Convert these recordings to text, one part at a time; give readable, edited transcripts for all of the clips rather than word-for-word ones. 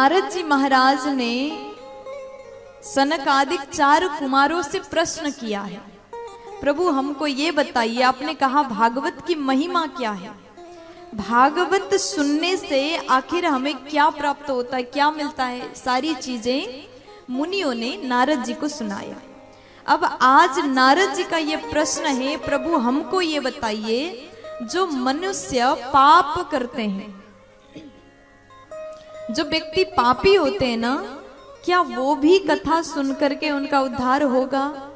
नारद जी महाराज ने सनकादिक 4 कुमारों से प्रश्न किया है, प्रभु हमको ये बताइए, आपने कहा भागवत की महिमा क्या है, भागवत सुनने से आखिर हमें क्या प्राप्त होता है, क्या मिलता है, सारी चीजें मुनियों ने नारद जी को सुनाया। अब आज नारद जी का ये प्रश्न है, प्रभु हमको ये बताइए, जो मनुष्य पाप करते हैं, जो व्यक्ति पापी होते हैं ना, क्या वो भी कथा सुन करके उनका उद्धार होगा?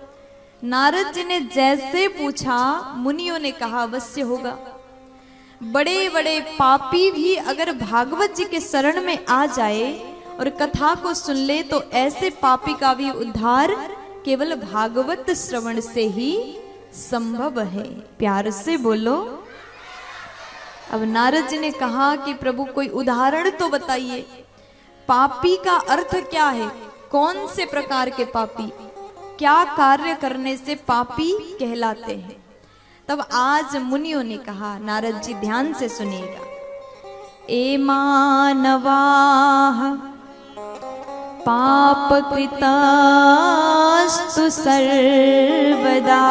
नारद जी ने जैसे पूछा, मुनियों ने कहा अवश्य होगा। बड़े बड़े पापी भी अगर भागवत जी के शरण में आ जाए और कथा को सुन ले तो ऐसे पापी का भी उद्धार केवल भागवत श्रवण से ही संभव है। प्यार से बोलो। अब नारद जी ने कहा कि प्रभु कोई उदाहरण तो बताइए, पापी का अर्थ क्या है, कौन से प्रकार के पापी, क्या कार्य करने से पापी कहलाते हैं? तब आज मुनियों ने कहा, नारद जी ध्यान से सुनिएगा, ए मानवाः पाप कृतास्तु सर्वदा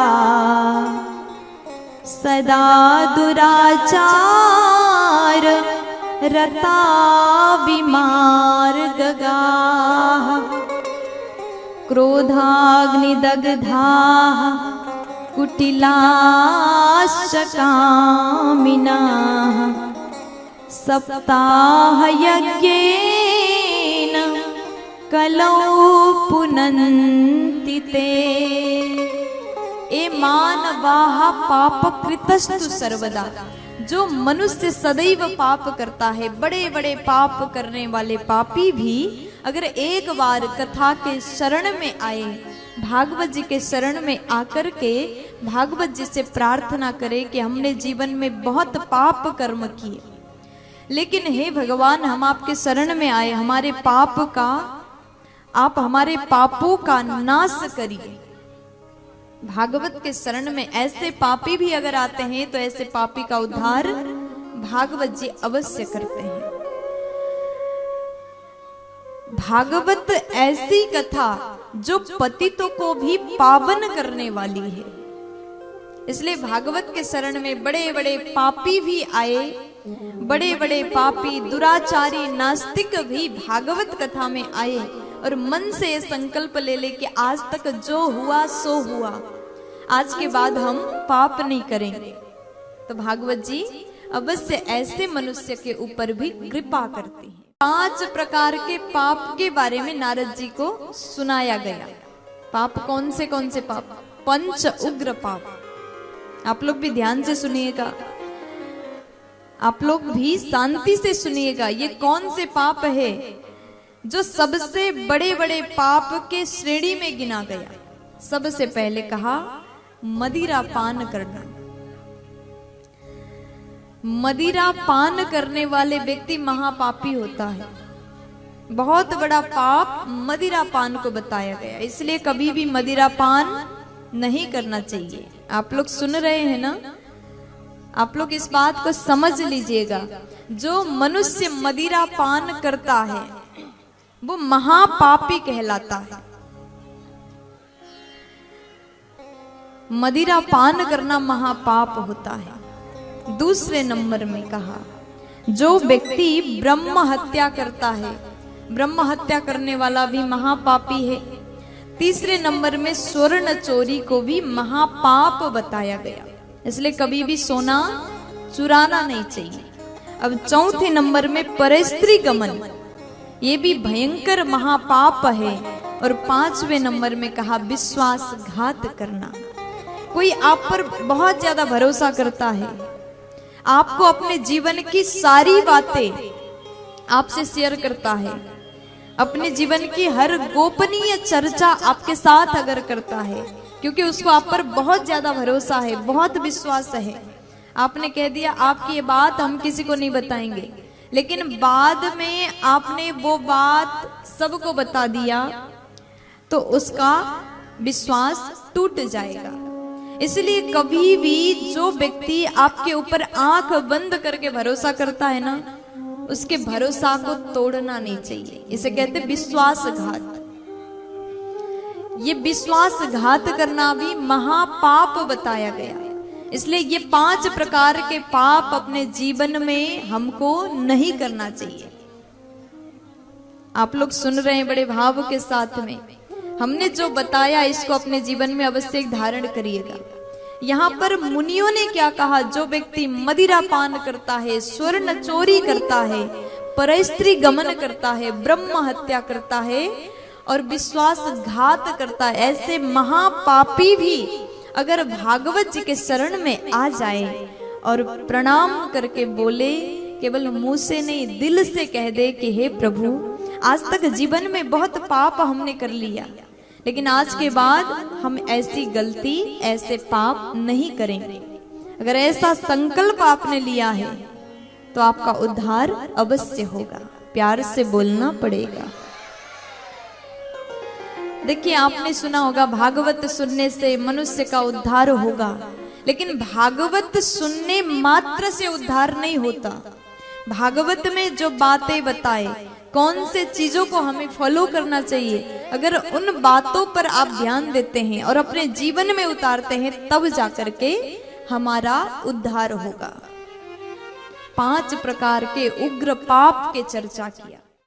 सदा दुराचार रता विमार्गगाः क्रोधाग्निदग्धाः कुटिलाश्च कामिनाः सप्ताहयज्ञेन कलौ पुनन्ति ते। ए मानवाः पापकृतस्तु सर्वदा, जो मनुष्य सदैव पाप करता है, बड़े बड़े पाप करने वाले पापी भी अगर एक बार कथा के शरण में आए, भागवत जी के शरण में आकर के भागवत जी से प्रार्थना करे कि हमने जीवन में बहुत पाप कर्म किए, लेकिन हे भगवान हम आपके शरण में आए, हमारे पाप का, आप हमारे पापों का नाश करिए। भागवत के शरण में ऐसे पापी भी अगर आते हैं तो ऐसे पापी का उद्धार भागवत जी अवश्य करते हैं। भागवत ऐसी कथा जो पतितों को भी पावन करने वाली है, इसलिए भागवत के शरण में बड़े बड़े पापी भी आए, बड़े बड़े पापी दुराचारी नास्तिक भी भागवत कथा में आए और मन से ये संकल्प ले ले कि आज तक जो हुआ सो हुआ, आज के बाद हम पाप नहीं करेंगे, तो भागवत जी अवश्य ऐसे मनुष्य के ऊपर भी कृपा करती है। 5 प्रकार के पाप के बारे में नारद जी को सुनाया गया। पाप कौन से पाप? 5 उग्र पाप। आप लोग भी ध्यान से सुनिएगा, आप लोग भी शांति से सुनिएगा। ये कौन से पाप है जो सबसे बड़े बड़े पाप के श्रेणी में गिना गया? सबसे पहले कहा मदिरा पान करना। मदिरा पान करने वाले व्यक्ति महापापी होता है। बहुत बड़ा पाप मदिरा पान को बताया गया, इसलिए कभी भी मदिरा पान नहीं करना चाहिए। आप लोग सुन रहे हैं ना, आप लोग इस बात को समझ लीजिएगा, जो मनुष्य मदिरा पान करता है वो महापापी कहलाता है। मदिरा पान करना महापाप होता है। दूसरे नंबर में कहा जो व्यक्ति ब्रह्म हत्या करता है, ब्रह्म हत्या करने वाला भी महापापी है। तीसरे नंबर में स्वर्ण चोरी को भी महापाप बताया गया, इसलिए कभी भी सोना चुराना नहीं चाहिए। अब चौथे नंबर में परस्त्री गमन, ये भी भयंकर महापाप है। और 5वें नंबर में कहा विश्वासघात करना। कोई आप पर बहुत ज्यादा भरोसा करता है, आपको अपने जीवन की सारी बातें आपसे शेयर करता है, अपने जीवन की हर गोपनीय चर्चा आपके साथ अगर करता है, क्योंकि उसको आप पर बहुत ज्यादा भरोसा है, बहुत विश्वास है। आपने कह दिया आपकी ये बात हम किसी को नहीं बताएंगे, लेकिन बाद में आपने वो बात सबको बता दिया तो उसका विश्वास टूट जाएगा। इसलिए कभी भी जो व्यक्ति आपके ऊपर आंख बंद करके भरोसा करता है ना, उसके भरोसा को तोड़ना नहीं चाहिए। इसे कहते विश्वासघात। ये विश्वासघात करना भी महापाप बताया गया। इसलिए ये 5 प्रकार के पाप अपने जीवन में हमको नहीं करना चाहिए। आप लोग सुन रहे हैं बड़े भाव के साथ में। हमने जो बताया इसको अपने जीवन में अवश्य धारण करिएगा। यहाँ पर मुनियों ने क्या कहा? जो व्यक्ति मदिरा पान करता है, स्वर्ण चोरी करता है, परस्त्री गमन करता है, ब्रह्म हत्या करता है और विश्वासघात करता है, ऐसे महापापी भी अगर भागवत जी के शरण में आ जाए और प्रणाम करके बोले, केवल मुंह से नहीं दिल से कह दे कि हे प्रभु, आज तक जीवन में बहुत पाप हमने कर लिया, लेकिन आज के बाद हम ऐसी गलती, ऐसे पाप नहीं करेंगे। अगर ऐसा संकल्प आपने लिया है तो आपका उद्धार अवश्य होगा। प्यार से बोलना पड़ेगा। देखिए, आपने सुना होगा भागवत सुनने से मनुष्य का उद्धार होगा, लेकिन भागवत सुनने मात्र से उद्धार नहीं होता। भागवत में जो बातें बताए, कौन से चीजों को हमें फॉलो करना चाहिए, अगर उन बातों पर आप ध्यान देते हैं और अपने जीवन में उतारते हैं, तब जाकर के हमारा उद्धार होगा। 5 प्रकार के उग्र पाप के चर्चा किया।